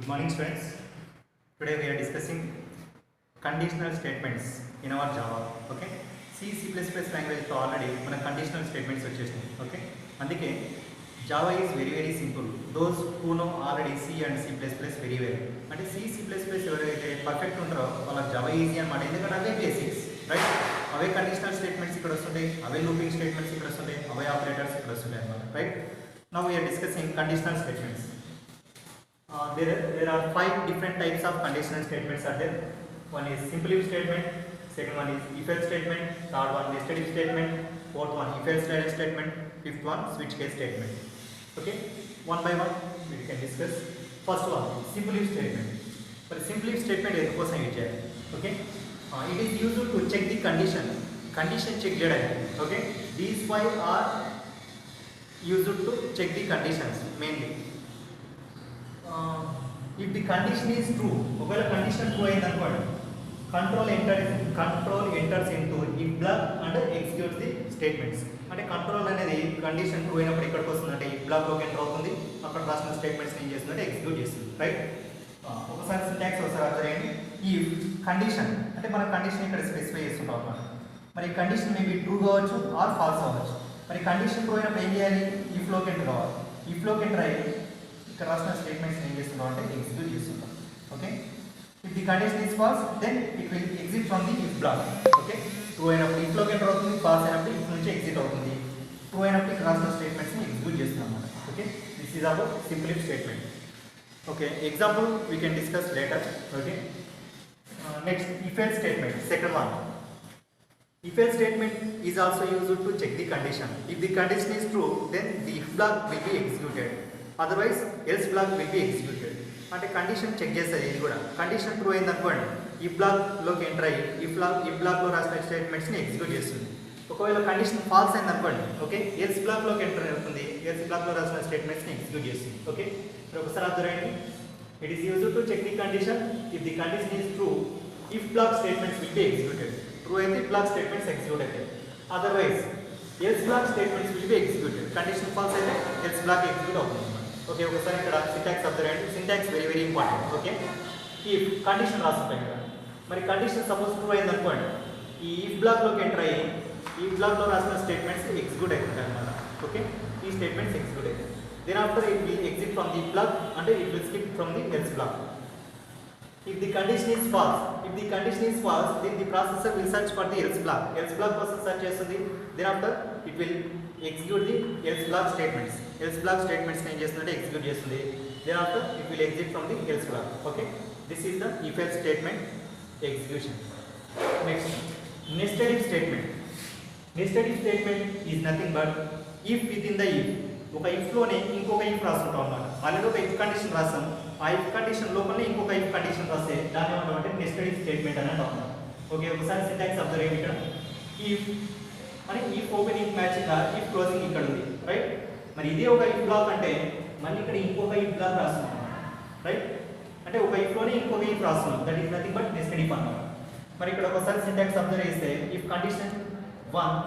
Good morning, students. Today we are discussing conditional statements in our Java. Okay. C++ language to already మన conditional statements వచ్చేసినాయి. Okay. అందుకే Java is very simple. Those who know already C and C++ very well. అంటే C++ ఎవరైతే perfect ఉంటారో వాళ్ళకి Java easy అన్నమాట. ఎందుకంటే అవే basics, right? అవే conditional statements ఇక్కడ వస్తుంటాయి, అవే లూపింగ్ స్టేట్మెంట్స్ ఇక్కడ వస్తుంటాయి, అవే ఆపరేటర్స్ ఇక్కడ వస్తుంటాయి అన్నమాట, right? Now we are discussing conditional statements. There are 5 different types of conditional statements are there. One is simple if statement, second one is if else statement, third one nested if statement, fourth one if else statement, fifth one switch case statement. Okay, one by one we can discuss. First one, simple if statement. For simple if statement ఎందుకోసం use చేయాలి? Okay, it is used to check the condition check చేయడానికి. Okay, these 5 are used to check the conditions mainly. If the condition is true, ఒకవేళ condition true అయింది అనుకోండి, control enters into if block and executes the statements. అంటే control అనేది condition true అయినప్పుడు ఎక్కడికి వస్తుంది అంటే if block లోకి ఎంటర్ అవుతుంది, అక్కడ రాసిన స్టేట్మెంట్స్ ఏం చేస్తుందంటే ఎగ్జిక్యూట్ చేస్తుంది, రైట్? ఒకసారి సింటాక్స్ ఒకసారి అర్థం చేయండి. ఈ కండిషన్ అంటే మన కండిషన్ ఇక్కడ స్పెసిఫై చేస్తుంటాం అన్నమాట. మరి కండిషన్ మేబీ ట్రూ కావచ్చు ఆర్ ఫాల్స్ అవ్వచ్చు. మరి కండిషన్ ట్రూ అయినప్పుడు ఏం చేయాలి? if లోకి ఎంటర్ కావాలి. if లోకి ఎంటర్ అయ్యి ఇక్కడ రాసిన స్టేట్మెంట్స్ ఏం చేస్తున్నాం అంటే ఎగ్జిక్యూట్ చేస్తుంటాం. Okay, if the condition is false then it will exit from the if block. Okay, true అయినప్పుడు ఇఫ్ లోకి ఎంటర్ అవుతుంది, ఫాల్స్ అయినప్పుడు ఇఫ్ నుంచి ఎగ్జిట్ అవుతుంది, ట్రూ అయినప్పుడు ఇక్కడ రాసిన స్టేట్మెంట్స్ని ఎగ్జిక్యూట్ చేస్తున్నాం అన్నమాట. Okay, this is about simple if statement. Okay, example we can discuss later. Okay, next if else statement, second one. If else statement is also used to check the condition. If the condition is true, then the if block will be executed. Otherwise, else block will be executed. అంటే condition check చేస్తుంది. ఇది కూడా condition true అయింది అనుకోండి, if బ్లాక్లోకి enter అయ్యి if బ్లాక్లో రాసిన స్టేట్మెంట్స్ని ఎగ్జిక్యూట్ చేస్తుంది. ఒకవేళ కండిషన్ ఫాల్స్ అయింది అనుకోండి, ఓకే, ఎల్స్ బ్లాక్లోకి ఎంటర్ అవుతుంది, ఎల్స్ బ్లాక్లో రాసిన స్టేట్మెంట్స్ని ఎగ్జిక్యూట్ చేస్తుంది. ఓకే, ఒకసారి అర్థమైంది. It is used to check the condition. If the condition is true, if block statements will be executed. True అయితే if block statements execute అయితే, otherwise else block statements will be executed. Condition false అయితే else block execute అవుతుంది. Okay, ఒకసారి ఇక్కడ syntax observe చేయండి. Syntax very important. Okay, ఈ condition రాస్తుంటాం ఇక్కడ. మరి కండిషన్ సపోజ్ ట్రూ అయింది అనుకోండి, ఈ if బ్లాక్లోకి ఎంటర్ అయ్యి ఈ బ్లాక్లో రాసిన స్టేట్మెంట్స్ ఎగ్జిక్యూట్ అవుతుంటాయి అనమాట. ఓకే, ఈ స్టేట్మెంట్స్ ఎగ్జిక్యూట్ అవుతాయి. Then after it will exit from the block అంటే it will skip from the else block. If the condition is false, then the processor will search for the else block. Else block కోసం search చేస్తుంది. Then after it will execute the else block statements. Else block statements ఏం చేస్తుందంటే execute చేస్తుంది. Then after it will exit from the else block. Okay, this is the if else statement execution. Next, nested if statement. Nested if statement is nothing but if within the if. ఒక if లోనే ఇంకొక if రాస్తుంటాం అన్నమాట. Already ఒక if condition రాస్తాం, ఆ if condition లోపలనే ఇంకొక if condition రాస్తే దాన్ని ఏమంటామంటే నెస్టెడ్ if స్టేట్మెంట్ అని అంటాం. ఓకే, ఒకసారి సింటాక్స్ అబ్జర్వ్ చేయండి. ఇక్కడ if అని if opening matching if closing ఇక్కడ ఉంది, రైట్? మరి ఇదే ఒక if బ్లాక్ అంటే మళ్ళీ ఇక్కడ ఇంకొక if బ్లాక్ రాస్తున్నాం, రైట్? అంటే ఒక if లోనే ఇంకొక if రాస్తున్నాం, that is nothing but nested if అన్నమాట. మరి ఇక్కడ ఒకసారి సింటాక్స్ అబ్జర్వ్ చేస్తే if condition 1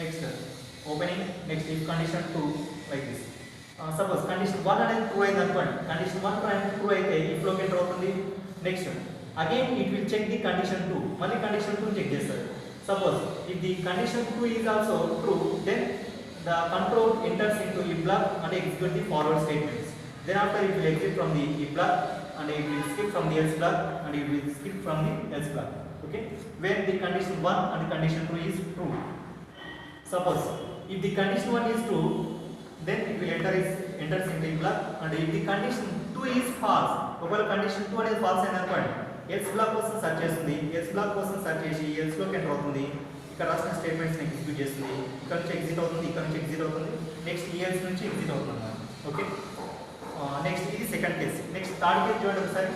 next opening next if condition 2 like this. Suppose condition 1 అనేది ట్రూ అయింది అనుకోండి, కండిషన్ 1 ట్రూ అయితే if లోకి ఎంటర్ అవుతుంది. Next again it will check the condition 2, మళ్ళీ కండిషన్ 2 చెక్ చేస్తారు. Suppose if the condition 2 is also true, then the control enters into if block and execute the forward statements. Then after it will exit from the if block and it will skip from the else block and it will skip from the else block. Okay, when the condition 1 and condition 2 is true. Suppose if the condition 1 is true, then it will enters into if block, and if the condition 2 is false, ఒకవేళ condition 2 అనేది falls అయిన అనుకోండి, else block కోసం search చేస్తుంది, else block కోసం search చేసి else లోకి enter అవుతుంది, ఇక్కడ రాసిన స్టేట్మెంట్స్ని ఎగ్జిక్యూట్ చేస్తుంది, ఇక్కడ నుంచి ఎగ్జిట్ అవుతుంది, ఇక్కడ నుంచి ఎగ్జిట్ అవుతుంది, నెక్స్ట్ ఈ else నుంచి ఎగ్జిట్ అవుతుంది. ఓకే, నెక్స్ట్ ఇది second case. Next third case చూడండి ఒకసారి.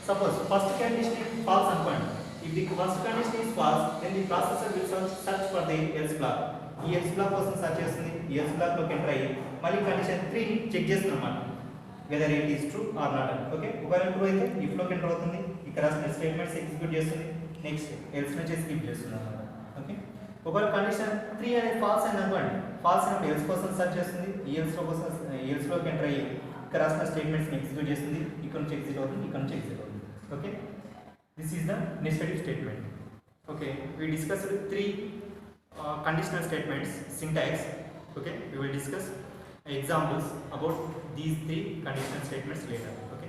సపోజ్ ఫస్ట్ కండిషన్ ఫాల్స్ అనుకోండి, if the first condition is false, then the processor will search for the else block. ఈ else block కోసం search చేస్తుంది, ఈ else block లోకి enter అయ్యి మళ్ళీ కండిషన్ 3 ని చెక్ చేస్తుంది అన్నమాట, whether it is true or not అని. ఓకే, ఒకవేళ ట్రూ అయితే if లోకి ఎంటర్ అవుతుంది, ఇక్కడ రాసిన స్టేట్మెంట్స్ ఎగ్జిక్యూట్ చేస్తుంది, నెక్స్ట్ else నుంచి స్కిప్ చేస్తుంది అన్నమాట. ఓకే, ఒకవేళ కండిషన్ 3 అనేది ఫాల్స్ అయింది అనుకోండి, ఫాల్స్ అయినప్పుడు else కోసం సెర్చ్ చేస్తుంది, ఈ else లోకి ఎంటర్ అయ్యి ఇక్కడ రాసిన స్టేట్మెంట్స్ని ఎగ్జిక్యూట్ చేస్తుంది, ఇక్కడ నుంచి ఎగ్జిక్యూట్ అవుతుంది, ఇక్కడ నుంచి ఎగ్జిక్యూట్ అవుతుంది. Okay, this is the nested if statement. Okay, we discussed three conditional statements syntax. Okay, we will discuss examples about these three conditional statements later. Okay.